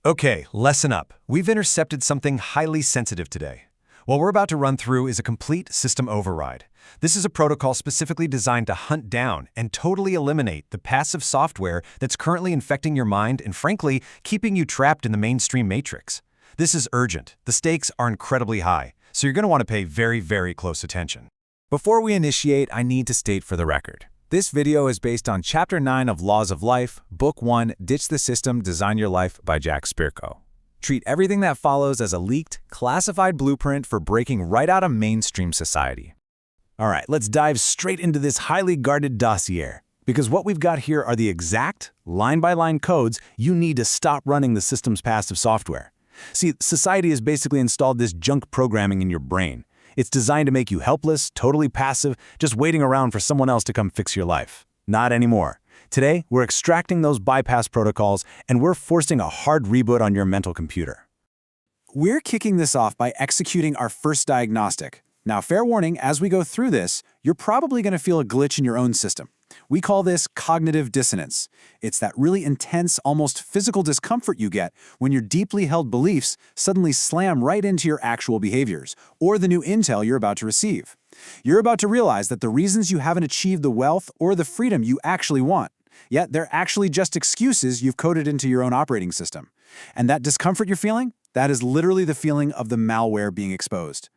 Okay, lesson up. We've intercepted something highly sensitive today. What we're about to run through is a complete system override. This is a protocol specifically designed to hunt down and totally eliminate the passive software that's currently infecting your mind and, frankly, keeping you trapped in the mainstream matrix. This is urgent. The stakes are incredibly high, so you're going to want to pay very, very close attention. Before we initiate, I need to state for the record. This video is based on Chapter 9 of Laws of Life, Book 1, Ditch the System, Design Your Life by Jack Spirko. Treat everything that follows as a leaked, classified blueprint for breaking right out of mainstream society. All right, let's dive straight into this highly guarded dossier, because what we've got here are the exact, line-by-line codes you need to stop running the system's passive software. See, society has basically installed this junk programming in your brain. It's designed to make you helpless, totally passive, just waiting around for someone else to come fix your life. Not anymore. Today, we're extracting those bypass protocols, and we're forcing a hard reboot on your mental computer. We're kicking this off by executing our first diagnostic. Now, fair warning, as we go through this, you're probably going to feel a glitch in your own system. We call this cognitive dissonance. It's that really intense, almost physical discomfort you get when your deeply held beliefs suddenly slam right into your actual behaviors, or the new intel you're about to receive. You're about to realize that the reasons you haven't achieved the wealth or the freedom you actually want, yet they're actually just excuses you've coded into your own operating system. And that discomfort you're feeling, that is literally the feeling of the malware being exposed.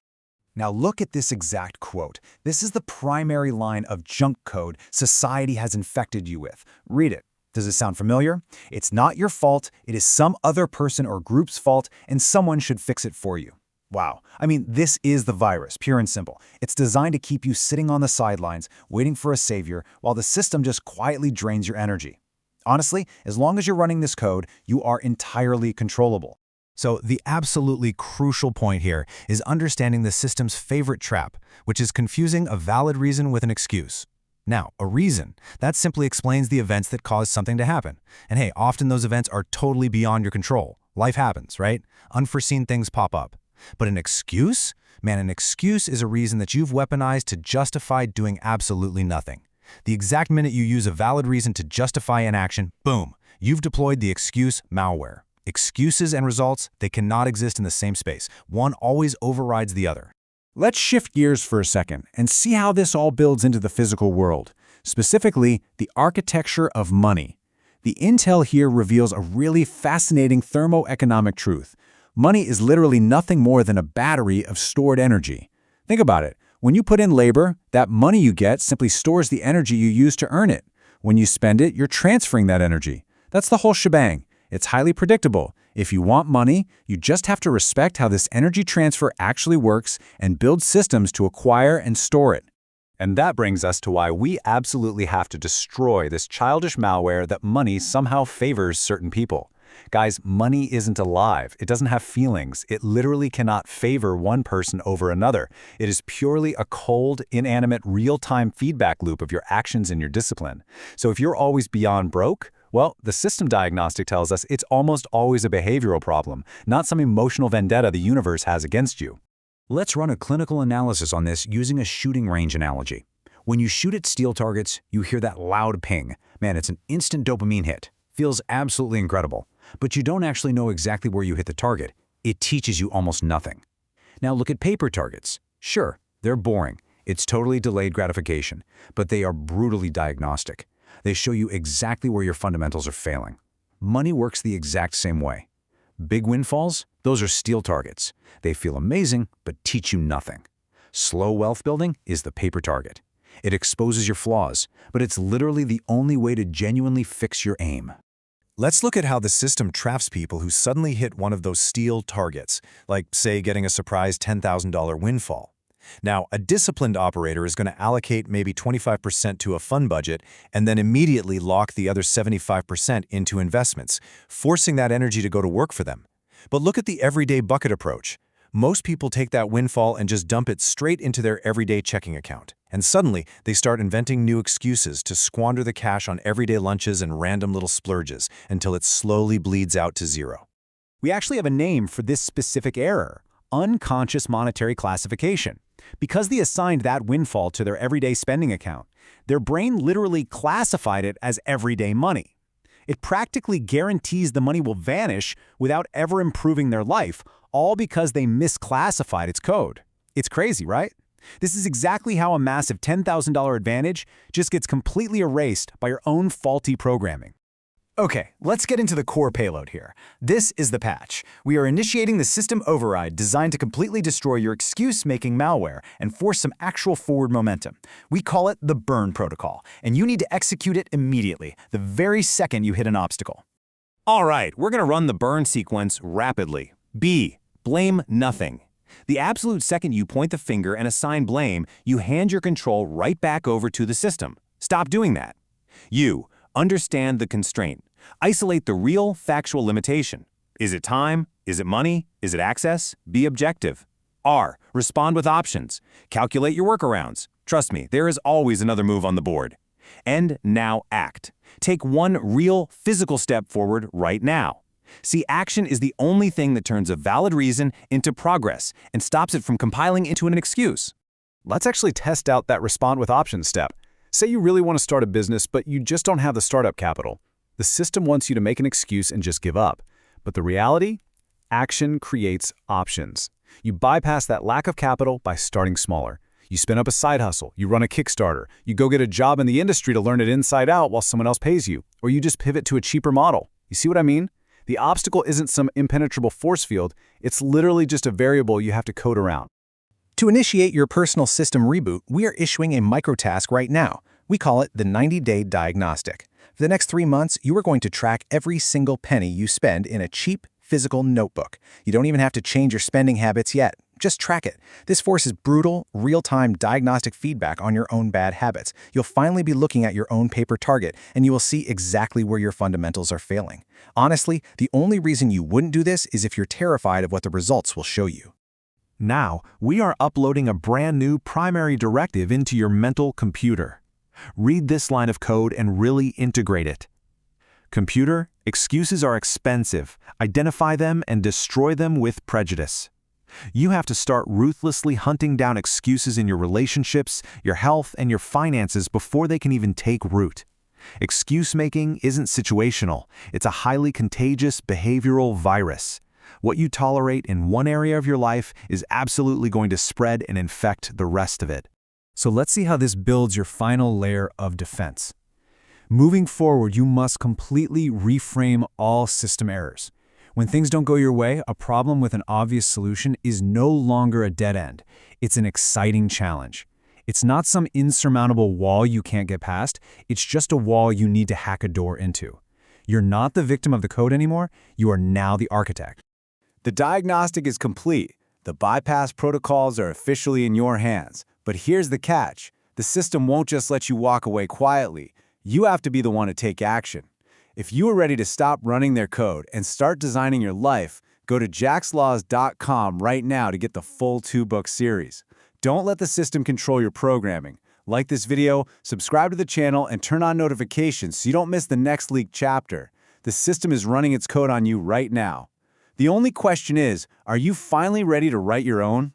Now look at this exact quote. This is the primary line of junk code society has infected you with. Read it. Does it sound familiar? It's not your fault, it is some other person or group's fault, and someone should fix it for you. Wow. I mean, this is the virus, pure and simple. It's designed to keep you sitting on the sidelines, waiting for a savior, while the system just quietly drains your energy. Honestly, as long as you're running this code, you are entirely controllable. So the absolutely crucial point here is understanding the system's favorite trap, which is confusing a valid reason with an excuse. Now, a reason, that simply explains the events that cause something to happen. And hey, often those events are totally beyond your control. Life happens, right? Unforeseen things pop up. But an excuse? Man, an excuse is a reason that you've weaponized to justify doing absolutely nothing. The exact minute you use a valid reason to justify an action, boom, you've deployed the excuse malware. Excuses and results, they cannot exist in the same space. One always overrides the other. Let's shift gears for a second and see how this all builds into the physical world, specifically the architecture of money. The intel here reveals a really fascinating thermoeconomic truth. Money is literally nothing more than a battery of stored energy. Think about it. When you put in labor, that money you get simply stores the energy you use to earn it. When you spend it, you're transferring that energy. That's the whole shebang. It's highly predictable. If you want money, you just have to respect how this energy transfer actually works and build systems to acquire and store it. And that brings us to why we absolutely have to destroy this childish malware that money somehow favors certain people. Guys, money isn't alive. It doesn't have feelings. It literally cannot favor one person over another. It is purely a cold, inanimate, real-time feedback loop of your actions and your discipline. So if you're always beyond broke, well, the system diagnostic tells us it's almost always a behavioral problem, not some emotional vendetta the universe has against you. Let's run a clinical analysis on this using a shooting range analogy. When you shoot at steel targets, you hear that loud ping. Man, it's an instant dopamine hit. Feels absolutely incredible. But you don't actually know exactly where you hit the target. It teaches you almost nothing. Now look at paper targets. Sure, they're boring. It's totally delayed gratification, but they are brutally diagnostic. They show you exactly where your fundamentals are failing. Money works the exact same way. Big windfalls, those are steel targets. They feel amazing, but teach you nothing. Slow wealth building is the paper target. It exposes your flaws, but it's literally the only way to genuinely fix your aim. Let's look at how the system traps people who suddenly hit one of those steel targets, like, say, getting a surprise $10,000 windfall. Now, a disciplined operator is going to allocate maybe 25% to a fund budget and then immediately lock the other 75% into investments, forcing that energy to go to work for them. But look at the everyday bucket approach. Most people take that windfall and just dump it straight into their everyday checking account. And suddenly, they start inventing new excuses to squander the cash on everyday lunches and random little splurges until it slowly bleeds out to zero. We actually have a name for this specific error: unconscious monetary classification. Because they assigned that windfall to their everyday spending account, their brain literally classified it as everyday money. It practically guarantees the money will vanish without ever improving their life, all because they misclassified its code. It's crazy, right? This is exactly how a massive $10,000 advantage just gets completely erased by your own faulty programming. Okay, let's get into the core payload here. This is the patch. We are initiating the system override designed to completely destroy your excuse-making malware and force some actual forward momentum. We call it the burn protocol, and you need to execute it immediately, the very second you hit an obstacle. All right, we're going to run the burn sequence rapidly. B. Blame nothing. The absolute second you point the finger and assign blame, you hand your control right back over to the system. Stop doing that. U. Understand the constraint. Isolate the real, factual limitation. Is it time? Is it money? Is it access? Be objective. R. Respond with options. Calculate your workarounds. Trust me, there is always another move on the board. And now act. Take one real, physical step forward right now. See, action is the only thing that turns a valid reason into progress and stops it from compiling into an excuse. Let's actually test out that respond with options step. Say you really want to start a business, but you just don't have the startup capital. The system wants you to make an excuse and just give up. But the reality? Action creates options. You bypass that lack of capital by starting smaller. You spin up a side hustle, you run a Kickstarter, you go get a job in the industry to learn it inside out while someone else pays you, or you just pivot to a cheaper model. You see what I mean? The obstacle isn't some impenetrable force field, it's literally just a variable you have to code around. To initiate your personal system reboot, we are issuing a microtask right now. We call it the 90-day diagnostic. For the next 3 months, you are going to track every single penny you spend in a cheap, physical notebook. You don't even have to change your spending habits yet. Just track it. This forces brutal, real-time diagnostic feedback on your own bad habits. You'll finally be looking at your own paper target, and you will see exactly where your fundamentals are failing. Honestly, the only reason you wouldn't do this is if you're terrified of what the results will show you. Now, we are uploading a brand new primary directive into your mental computer. Read this line of code and really integrate it. Computer, excuses are expensive. Identify them and destroy them with prejudice. You have to start ruthlessly hunting down excuses in your relationships, your health, and your finances before they can even take root. Excuse-making isn't situational. It's a highly contagious behavioral virus. What you tolerate in one area of your life is absolutely going to spread and infect the rest of it. So let's see how this builds your final layer of defense. Moving forward, you must completely reframe all system errors. When things don't go your way, a problem with an obvious solution is no longer a dead end. It's an exciting challenge. It's not some insurmountable wall you can't get past. It's just a wall you need to hack a door into. You're not the victim of the code anymore. You are now the architect. The diagnostic is complete. The bypass protocols are officially in your hands. But here's the catch. The system won't just let you walk away quietly. You have to be the one to take action. If you are ready to stop running their code and start designing your life, go to jackslaws.com right now to get the full 2-book series. Don't let the system control your programming. Like this video, subscribe to the channel, and turn on notifications so you don't miss the next leaked chapter. The system is running its code on you right now. The only question is, are you finally ready to write your own?